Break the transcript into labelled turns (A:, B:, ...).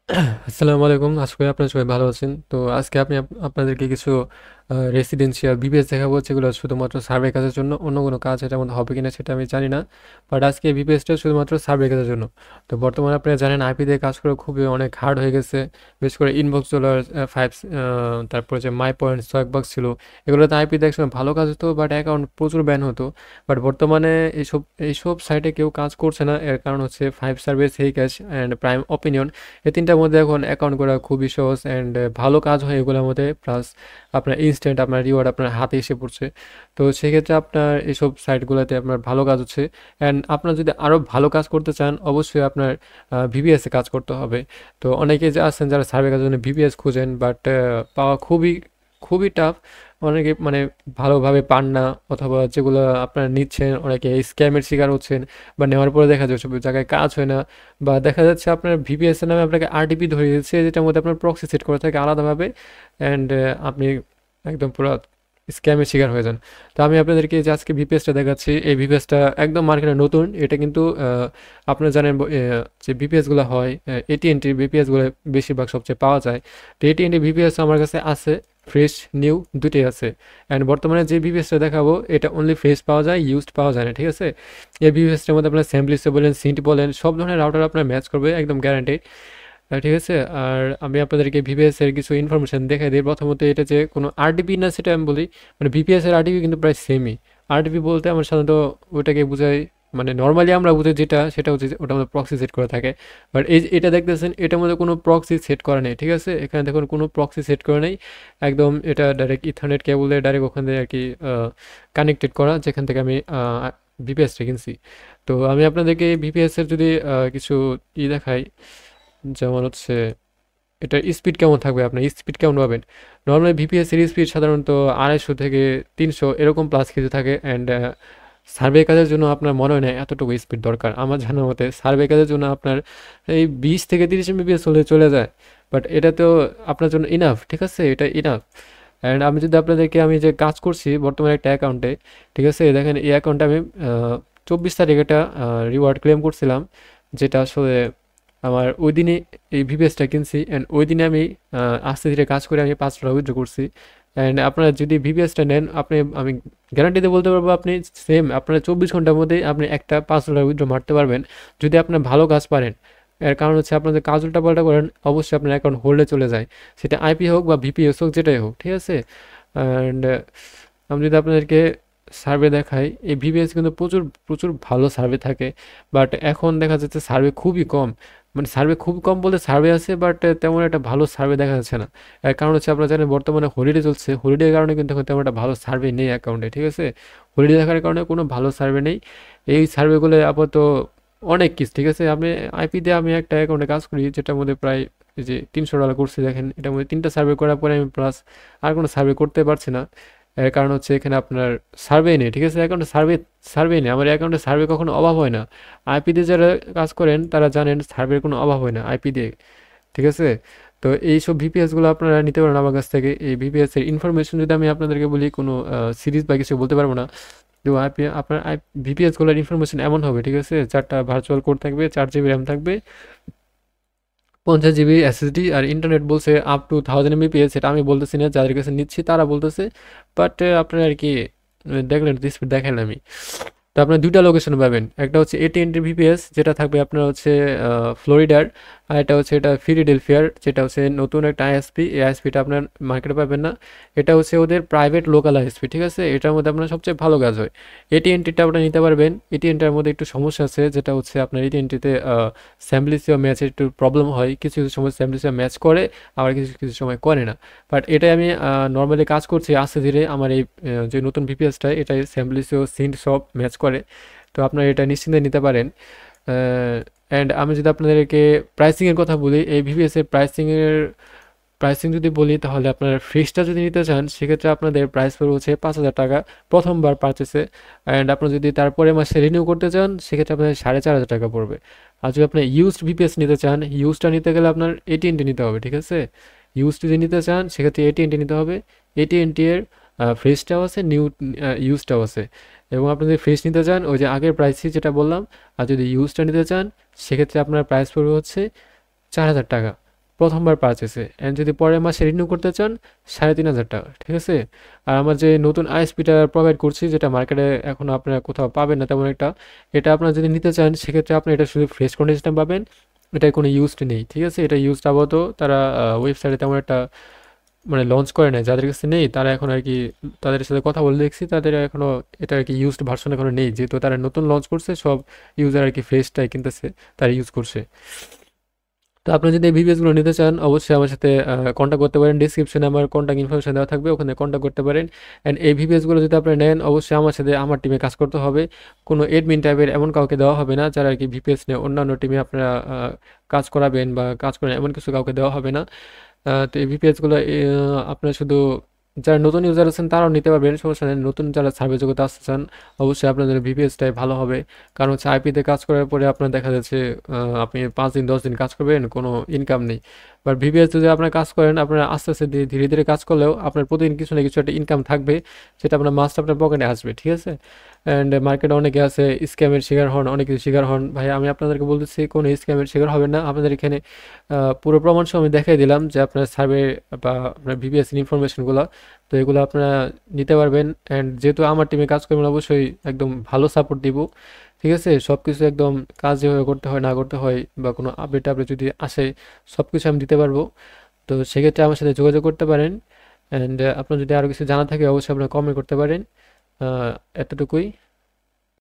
A: আসসালামু আলাইকুম। আশা করি আপনারা সবাই ভালো আছেন। তো আজকে আপনাদেরকে কিছু রেসিডেন্সিয়াল বিপিএস দেখাবো, যেগুলো শুধুমাত্র সার্ভে কাজের জন্য। অন্য কোনো কাজ এটার মধ্যে হবে কিনা সেটা আমি জানি না। বাট আজকে বিপিএসটা শুধুমাত্র সার্ভে কাজের জন্য। তো বর্তমানে আপনারা জানেন আইপি দিয়ে কাজ করা খুবই অনেক হার্ড হয়ে গেছে। বিশেষ করে ইনবক্স ডলার ফাইভ, তারপর যে মাই পয়েন্ট সোয়াগবক্স ছিল, এগুলোতে আইপি দিয়ে একসময় ভালো কাজ হতো, বাট অ্যাকাউন্ট প্রচুর ব্যান হতো। বাট বর্তমানে এইসব এইসব সাইটে কেউ কাজ করছে না। এর কারণ হচ্ছে five service, hey cash and prime opinion. এই তিনটার মধ্যে এখন অ্যাকাউন্ট করা খুবই সহজ অ্যান্ড ভালো কাজ হয় এগুলোর মধ্যে। প্লাস আপনার ইনস্ট্যান্ট আপনার রিওয়ার্ড আপনার হাতে এসে পড়ছে। তো সেক্ষেত্রে আপনার এইসব সাইটগুলোতে আপনার ভালো কাজ হচ্ছে। অ্যান্ড আপনার যদি আরও ভালো কাজ করতে চান, অবশ্যই আপনার ভিপিএসে কাজ করতে হবে। তো অনেকে যে আছেন যারা সার্ভে কাজের জন্য ভিপিএস খুঁজেন, বাট পাওয়া খুবই খুবই টাফ। অনেকে মানে ভালোভাবে পান না, অথবা যেগুলো আপনারা নিচ্ছেন অনেকে স্ক্যামের শিকার হচ্ছেন, বা নেওয়ার পরে দেখা যাচ্ছে সব জায়গায় কাজ হয় না। বা দেখা যাচ্ছে আপনার ভিপিএস এর নামে আপনাকে আরটিপি ধরিয়ে দিচ্ছে, যেটার মধ্যে আপনার প্রক্সি সেট করা থাকে আলাদাভাবে। অ্যান্ড আপনি একদম পুরো স্ক্যামের শিকার হয়ে যান। তো আমি আপনাদেরকে যে আজকে ভিপিএসটা দেখাচ্ছি, এই ভিপিএসটা একদম মার্কেটে নতুন। এটা কিন্তু আপনারা জানেন যে ভিপিএসগুলো হয়, এটিএনটির ভিপিএসগুলো বেশিরভাগ সবচেয়ে পাওয়া যায়। তো এটিএনটি ভিপিএস আমার কাছে আছে, ফ্রেশ নিউ দুটোই আছে। অ্যান্ড বর্তমানে যে ভিপিএসটা দেখাবো এটা অনলি ফ্রেশ পাওয়া যায়, ইউজড পাওয়া যায় না, ঠিক আছে। এই ভিপিএসটার মধ্যে আপনার স্যাম্পলিসে বলেন, সিন্ট বলেন, সব ধরনের রাউটার আপনার ম্যাচ করবে, একদম গ্যারান্টেড। ঠিক আছে। আর আমি আপনাদেরকে ভিপিএস এর কিছু ইনফরমেশন দেখাই দিই। প্রথমত এটা যে কোনো আরডিপি না সেটা আমি বলি, মানে ভিপিএস এর আরডিপি কিন্তু প্রায় সেমই। আরডিপি বলতে আমরা সাধারণত ওইটাকে বোঝাই, মানে নর্মালি আমরা বুঝি যেটা, সেটা হচ্ছে যে ওটার মধ্যে প্রক্সি সেট করা থাকে। বাট এটা দেখতেছেন, এটার মধ্যে কোনো প্রক্সি সেট করা নেই, ঠিক আছে। এখানে দেখুন কোনো প্রক্সি সেট করা নেই। একদম এটা ডাইরেক্ট ইথারনেট কেবল দিয়ে ডাইরেক্ট ওখান থেকে আর কি কানেক্টেড করা, যেখান থেকে আমি ভিপিএসটা কিনছি। তো আমি আপনাদেরকে ভিপিএস এর যদি কিছু দেখাই, যেমন হচ্ছে এটার স্পিড কেমন থাকবে, আপনার স্পিড কেমন পাবেন। নর্মালি ভিপিএস এর স্পিড সাধারণত 250 থেকে 300 এরকম প্লাস কিছু থাকে। অ্যান্ড সার্ভে কাজের জন্য আপনার মনে হয় না এতটুকু স্পিড দরকার। আমার জানার মতে সার্ভে কাজের জন্য আপনার এই 20 থেকে 30 এমবিপিএস হলে চলে যায়। বাট এটা তো আপনার জন্য ইনাফ, ঠিক আছে, এটা ইনাফ। অ্যান্ড আমি যদি আপনাদেরকে, আমি যে কাজ করছি বর্তমানে একটা অ্যাকাউন্টে, ঠিক আছে, দেখেন এই অ্যাকাউন্টে আমি 24 তারিখ একটা রিওয়ার্ড ক্লেম করছিলাম, যেটা আসলে আমার ওই দিনে এই ভিপিএসটা কিনছি। অ্যান্ড ওই দিনে আমি আস্তে ধীরে কাজ করে আমি $5 উইথড্র করছি। অ্যান্ড আপনারা যদি ভিপিএসটা নেন, আমি গ্যারান্টিতে বলতে পারবো আপনি সেম আপনার 24 ঘন্টার মধ্যে আপনি একটা $5 উইথড্র মারতে পারবেন, যদি আপনার ভালো কাজ পারেন। এর কারণ হচ্ছে আপনার যে কাজ উল্টাপাল্টা করেন, অবশ্যই আপনার অ্যাকাউন্ট হোল্ডে চলে যায়, সেটা আইপি হোক বা ভিপিএস হোক, যেটাই হোক, ঠিক আছে। অ্যান্ড আমি যদি আপনাদেরকে সার্ভে দেখাই, এই ভিপিএস কিন্তু প্রচুর প্রচুর ভালো সার্ভে থাকে। বাট এখন দেখা যাচ্ছে সার্ভে খুবই কম। মানে সার্ভে খুব কম বলতে সার্ভে আছে, বাট তেমন একটা ভালো সার্ভে দেখা যাচ্ছে না। এর কারণ হচ্ছে আপনারা জানেন বর্তমানে হলিডে চলছে, হলিডের কারণে কিন্তু এখন তেমন একটা ভালো সার্ভে নেই অ্যাকাউন্টে, ঠিক আছে। হলিডে থাকার কারণে কোনো ভালো সার্ভে নেই। এই সার্ভেগুলো আপাতত অনেক কিছু, ঠিক আছে। আইপি দিয়ে আমি একটা অ্যাকাউন্টে কাজ করি, যেটার মধ্যে প্রায় এই যে $300 করছি, দেখেন এটার মধ্যে 3টা সার্ভে করার পরে আমি প্লাস আর কোনো সার্ভে করতে পারছি না। এর কারণ হচ্ছে এখানে আপনার সার্ভে নেই, ঠিক আছে। অ্যাকাউন্টে সার্ভে নেই, আমার অ্যাকাউন্টে সার্ভে কখনো অভাব হয় না। আইপি দিয়ে যারা কাজ করেন তারা জানেন সার্ভের কোনো অভাব হয় না আইপি দিয়ে, ঠিক আছে। তো এইসব ভিপিএসগুলো আপনারা নিতে পারেন আমার কাছ থেকে। এই ভিপিএস এর ইনফরমেশন যদি আমি আপনাদেরকে বলি, কোনো সিরিজ বা কিছু বলতে পারবো না। তো আপনার ভিপিএসগুলোর ইনফরমেশন এমন হবে, ঠিক আছে, 4টা ভার্চুয়াল কোড থাকবে, 4 জিবি র্যাম থাকবে, 50 জিবি এসএসডি, আর ইন্টারনেট বলছে আপ টু 1000 এমবিপিএস। সেটা আমি বলতেছি না, যাদের কাছে নিচ্ছি তারা বলতেছে। বাট আপনার আর কি দেখলেন স্পিড দেখালাম আমি। তো আপনার দুইটা লোকেশন পাবেন, একটা হচ্ছে এটিএনটি ভিপিএস, যেটা থাকবে আপনার হচ্ছে ফ্লোরিডার। আর এটা হচ্ছে এটা ফিলাডেলফিয়ার, যেটা হচ্ছে নতুন একটা আইএসপি। এই আইএসপিটা আপনার মার্কেটে পাবেন না। এটা হচ্ছে ওদের প্রাইভেট লোকাল আইএসপি, ঠিক আছে। এটার মধ্যে আপনার সবচেয়ে ভালো কাজ হয়। এটিএনটিটা আপনার নিতে পারবেন। এটিএনটির মধ্যে একটু সমস্যা আছে, যেটা হচ্ছে আপনার এটিএনটিতে স্যাম্বলিসিও ম্যাচের একটু প্রবলেম হয়। কিছু কিছু সময় স্যাম্বলিসিও ম্যাচ করে, আবার কিছু কিছু সময় করে না। বাট এটাই আমি নর্মালি কাজ করছি আস্তে ধীরে। আমার এই যে নতুন ভিপিএসটা, এটাই স্যাম্বলিসিও সিন্ট সব ম্যাচ করে। তো আপনারা এটা নিশ্চিন্তে নিতে পারেন। অ্যান্ড আমি যদি আপনাদেরকে প্রাইসিংয়ের কথা বলি, এই ভিভিএস এর প্রাইসিং যদি বলি, তাহলে আপনার ফ্রিজটা যদি নিতে চান, সেক্ষেত্রে আপনাদের প্রাইস পড়বে হচ্ছে $5,000 প্রথমবার পারচেসে। অ্যান্ড আপনি যদি তারপরে মাসে রিনিউ করতে চান, সেক্ষেত্রে আপনাদের $4,500 পড়বে। আর যদি আপনি ইউজড ভিপিএস নিতে চান, ইউজটা নিতে গেলে আপনার এটিএনটি নিতে হবে, ঠিক আছে। ইউজ যদি নিতে চান, সেক্ষেত্রে এটিএনটি নিতে হবে। এটিএনটি এর ফ্রেশটাও আছে, ইউজটাও আছে। এবং আপনি যদি ফ্রেশ নিতে চান, ওই যে আগের প্রাইসই যেটা বললাম। আর যদি ইউজটা নিতে চান, সেক্ষেত্রে আপনার প্রাইস পড়বে হচ্ছে $4,000। প্রথমবার পারচেসে, অ্যান্ড যদি পরের মাসে রিনিউ করতে চান 3,500 টাকা, ঠিক আছে। আর আমার যে নতুন আইএসপিটা প্রোভাইড করছি, যেটা মার্কেটে এখন আপনারা কোথাও পাবেন না তেমন একটা, এটা আপনারা যদি নিতে চান সেক্ষেত্রে আপনি এটা শুধু ফ্রেশ কন্ডিশনে পাবেন, এটার কোনো ইউজড নেই, ঠিক আছে। এটা ইউজড আপাতত তারা ওয়েবসাইটে তেমন একটা মানে লঞ্চ করে নাই, যাদের কাছে নেই তারা এখন আর কি, তাদের সাথে কথা বলে দেখছি, তাদের এখনো এটা আর কি ইউজড ভার্সন এখনো নেই, যেহেতু তারা নতুন লঞ্চ করছে, সব ইউজার আর কি ফ্রেশটাই কিনতেছে, তারা ইউজ করছে। তো আপনি যদি এই ভিপিএসগুলো নিতে চান অবশ্যই আমার সাথে কন্ট্যাক্ট করতে পারেন, ডিসক্রিপশনে আমার কন্ট্যাক্ট ইনফরমেশন দেওয়া থাকবে, ওখানে কন্ট্যাক্ট করতে পারেন। অ্যান্ড এই ভিপিএসগুলো যদি আপনি নেন অবশ্যই আমার সাথে আমার টিমে কাজ করতে হবে, কোনো এডমিন টাইপের এমন কাউকে দেওয়া হবে না যারা আর কি ভিপিএস নিয়ে অন্যান্য টিমে আপনারা কাজ করাবেন বা কাজ করেন, এমন কিছু কাউকে দেওয়া হবে না। তো এই ভিপিএসগুলো আপনার শুধু যারা নতুন ইউজার আছেন তারাও নিতে পারবেন, সমস্যা নেই। নতুন যারা সার্ভে জগতে আসতে চান অবশ্যই আপনাদের ভিপিএসটাই ভালো হবে, কারণ হচ্ছে আইপিতে কাজ করার পরে আপনার দেখা যাচ্ছে আপনি 5 দিন 10 দিন কাজ করবেন, কোনো ইনকাম নেই। বাট ভিপিএস যদি আপনার কাজ করেন, আপনার আস্তে আস্তে ধীরে ধীরে কাজ করলেও আপনার প্রতিদিন কিছু না কিছু একটা ইনকাম থাকবে, যেটা আপনার মাস্ট আপনার পকেটে আসবে, ঠিক আছে। অ্যান্ড মার্কেটে অনেকে আছে স্ক্যামের শিকার হন, অনেক কিছু শিকার হন। ভাই আমি আপনাদেরকে বলতেছি কোনো স্ক্যামের শিকার হবে না, আপনাদের এখানে পুরো প্রমাণ সহ আমি দেখাই দিলাম যে আপনার সার্ভে বা আপনার ভিপিএস ইনফরমেশনগুলো, তো এগুলো আপনারা নিতে পারবেন। অ্যান্ড যেহেতু আমার টিমে কাজ করবেন অবশ্যই একদম ভালো সাপোর্ট দিব, ঠিক আছে। সব কিছু একদম কাজ যেভাবে করতে হয় না করতে হয় বা কোনো আপডেট আপডেট যদি আসে সব কিছু আমি দিতে পারবো। তো সেক্ষেত্রে আমার সাথে যোগাযোগ করতে পারেন। অ্যান্ড আপনার যদি আরও কিছু জানা থাকে অবশ্যই আপনারা কমেন্ট করতে পারেন। এতটুকুই।